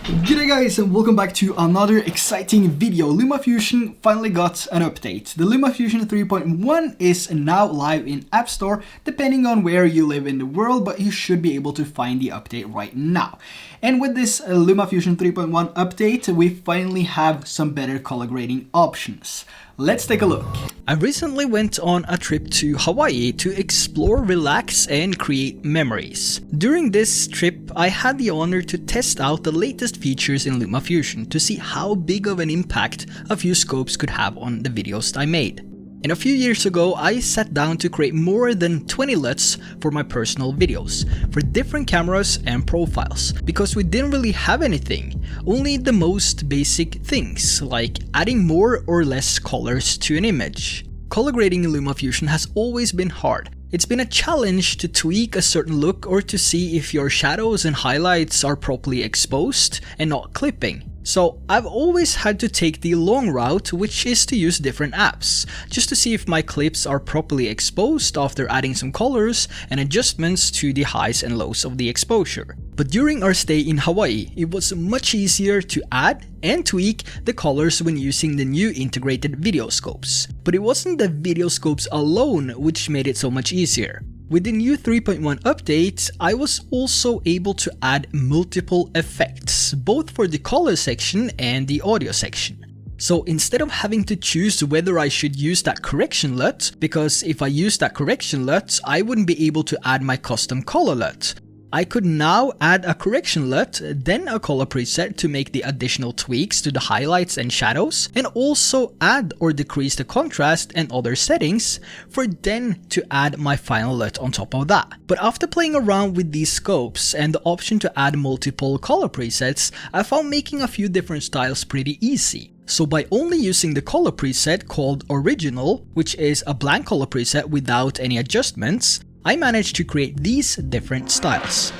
G'day guys, and welcome back to another exciting video. LumaFusion finally got an update. The LumaFusion 3.1 is now live in App Store depending on where you live in the world, but you should be able to find the update right now. And with this LumaFusion 3.1 update, we finally have some better color grading options. Let's take a look. I recently went on a trip to Hawaii to explore, relax, and create memories. During this trip, I had the honor to test out the latest features in LumaFusion to see how big of an impact a few scopes could have on the videos I made. And a few years ago, I sat down to create more than 20 LUTs for my personal videos, for different cameras and profiles, because we didn't really have anything, only the most basic things, like adding more or less colors to an image. Color grading in LumaFusion has always been hard. It's been a challenge to tweak a certain look or to see if your shadows and highlights are properly exposed and not clipping. So I've always had to take the long route, which is to use different apps, just to see if my clips are properly exposed after adding some colors and adjustments to the highs and lows of the exposure. But during our stay in Hawaii, it was much easier to add and tweak the colors when using the new integrated video scopes. But it wasn't the video scopes alone which made it so much easier. With the new 3.1 update, I was also able to add multiple effects, both for the color section and the audio section. So instead of having to choose whether I should use that correction LUT, because if I use that correction LUT, I wouldn't be able to add my custom color LUT. I could now add a correction LUT, then a color preset to make the additional tweaks to the highlights and shadows, and also add or decrease the contrast and other settings, for then to add my final LUT on top of that. But after playing around with these scopes and the option to add multiple color presets, I found making a few different styles pretty easy. So by only using the color preset called Original, which is a blank color preset without any adjustments, I managed to create these different styles.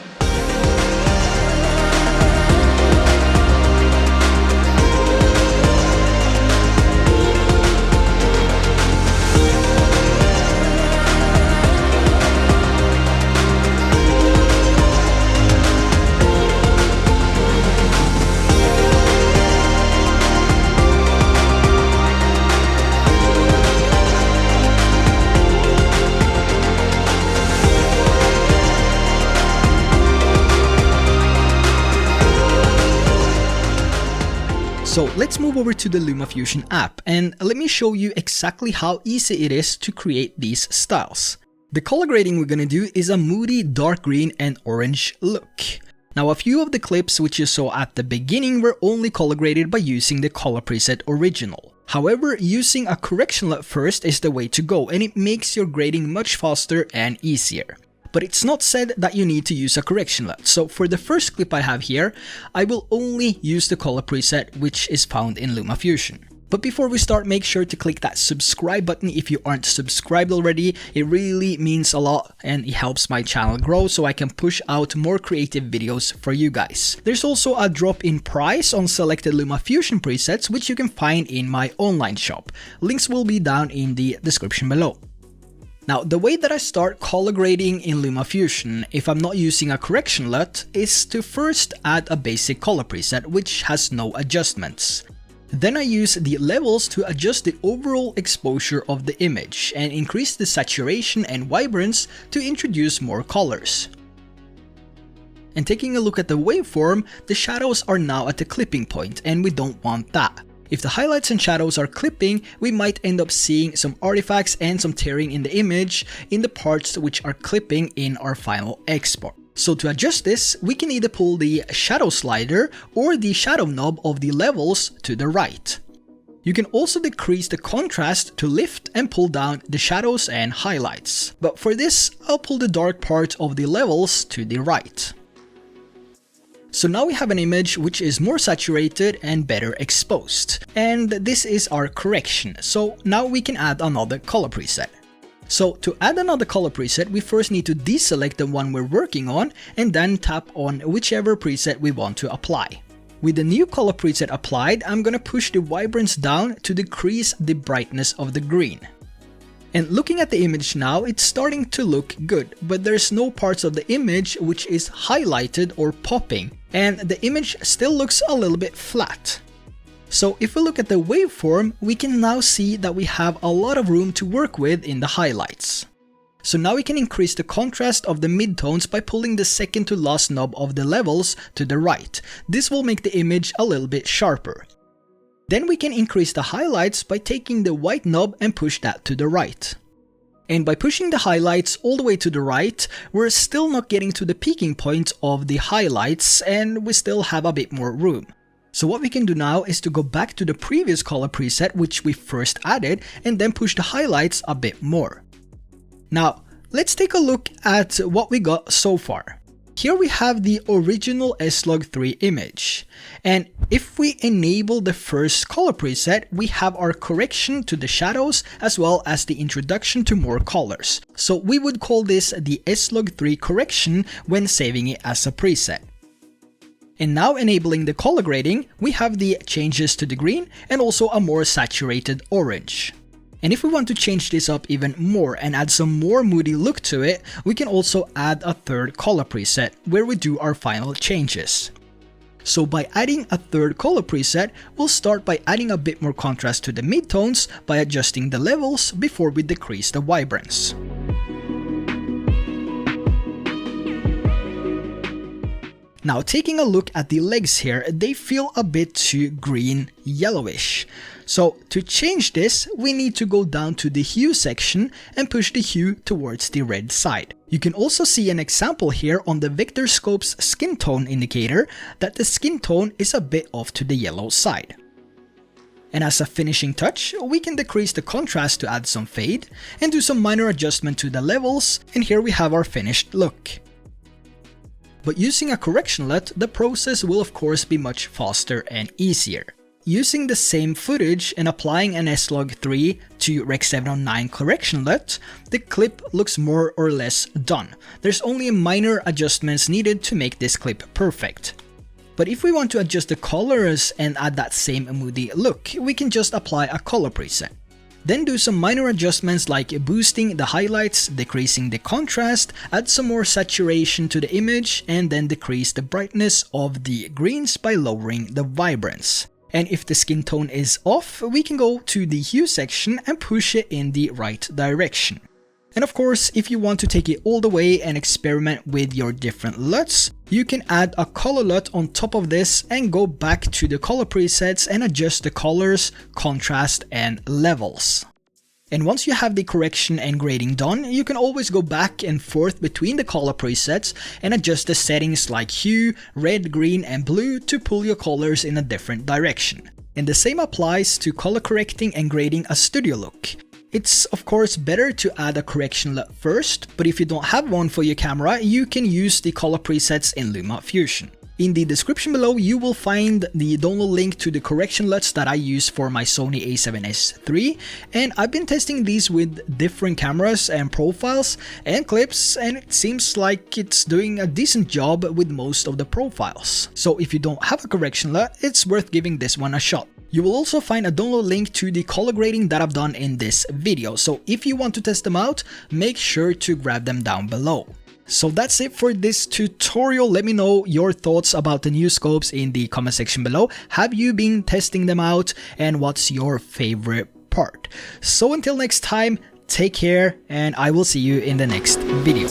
So let's move over to the LumaFusion app and let me show you exactly how easy it is to create these styles. The color grading we're gonna do is a moody dark green and orange look. Now a few of the clips which you saw at the beginning were only color graded by using the color preset Original. However, using a correction LUT first is the way to go, and it makes your grading much faster and easier. But it's not said that you need to use a correction LUT, so for the first clip I have here, I will only use the color preset which is found in LumaFusion. But before we start, make sure to click that subscribe button if you aren't subscribed already. It really means a lot and it helps my channel grow so I can push out more creative videos for you guys. There's also a drop in price on selected LumaFusion presets which you can find in my online shop. Links will be down in the description below. Now, the way that I start color grading in LumaFusion, if I'm not using a correction LUT, is to first add a basic color preset which has no adjustments. Then I use the levels to adjust the overall exposure of the image and increase the saturation and vibrance to introduce more colors. And taking a look at the waveform, the shadows are now at the clipping point and we don't want that. If the highlights and shadows are clipping, we might end up seeing some artifacts and some tearing in the image in the parts which are clipping in our final export. So to adjust this, we can either pull the shadow slider or the shadow knob of the levels to the right. You can also decrease the contrast to lift and pull down the shadows and highlights. But for this, I'll pull the dark part of the levels to the right. So now we have an image which is more saturated and better exposed. And this is our correction. So now we can add another color preset. So to add another color preset, we first need to deselect the one we're working on and then tap on whichever preset we want to apply. With the new color preset applied, I'm gonna push the vibrance down to decrease the brightness of the green. And looking at the image now, it's starting to look good, but there's no parts of the image which is highlighted or popping. and the image still looks a little bit flat. So if we look at the waveform, we can now see that we have a lot of room to work with in the highlights. So now we can increase the contrast of the midtones by pulling the second to last knob of the levels to the right. This will make the image a little bit sharper. Then we can increase the highlights by taking the white knob and push that to the right. And by pushing the highlights all the way to the right, we're still not getting to the peaking point of the highlights and we still have a bit more room. So what we can do now is to go back to the previous color preset which we first added and then push the highlights a bit more. Now, let's take a look at what we got so far. Here we have the original S-Log3 image, and if we enable the first color preset, we have our correction to the shadows as well as the introduction to more colors. So we would call this the S-Log3 correction when saving it as a preset. And now enabling the color grading, we have the changes to the green and also a more saturated orange. And if we want to change this up even more and add some more moody look to it, we can also add a third color preset where we do our final changes. So by adding a third color preset, we'll start by adding a bit more contrast to the midtones by adjusting the levels before we decrease the vibrance. Now taking a look at the legs here, they feel a bit too green yellowish. So to change this, we need to go down to the hue section and push the hue towards the red side. You can also see an example here on the Vector Scope's skin tone indicator that the skin tone is a bit off to the yellow side. And as a finishing touch, we can decrease the contrast to add some fade and do some minor adjustment to the levels, and here we have our finished look. But using a correction LUT, the process will of course be much faster and easier. Using the same footage and applying an S-Log3 to Rec. 709 correction LUT, the clip looks more or less done. There's only minor adjustments needed to make this clip perfect. But if we want to adjust the colors and add that same moody look, we can just apply a color preset. Then do some minor adjustments like boosting the highlights, decreasing the contrast, add some more saturation to the image, and then decrease the brightness of the greens by lowering the vibrance. And if the skin tone is off, we can go to the hue section and push it in the right direction. And of course, if you want to take it all the way and experiment with your different LUTs, you can add a color LUT on top of this and go back to the color presets and adjust the colors, contrast, and levels. And once you have the correction and grading done, you can always go back and forth between the color presets and adjust the settings like hue, red, green, and blue to pull your colors in a different direction. And the same applies to color correcting and grading a studio look. It's of course better to add a correction LUT first, but if you don't have one for your camera, you can use the color presets in LumaFusion. In the description below, you will find the download link to the correction LUTs that I use for my Sony a7S III, and I've been testing these with different cameras and profiles and clips, and it seems like it's doing a decent job with most of the profiles. So if you don't have a correction LUT, it's worth giving this one a shot. You will also find a download link to the color grading that I've done in this video, so if you want to test them out, make sure to grab them down below. So that's it for this tutorial. Let me know your thoughts about the new scopes in the comment section below. Have you been testing them out and what's your favorite part? So until next time, take care and I will see you in the next video.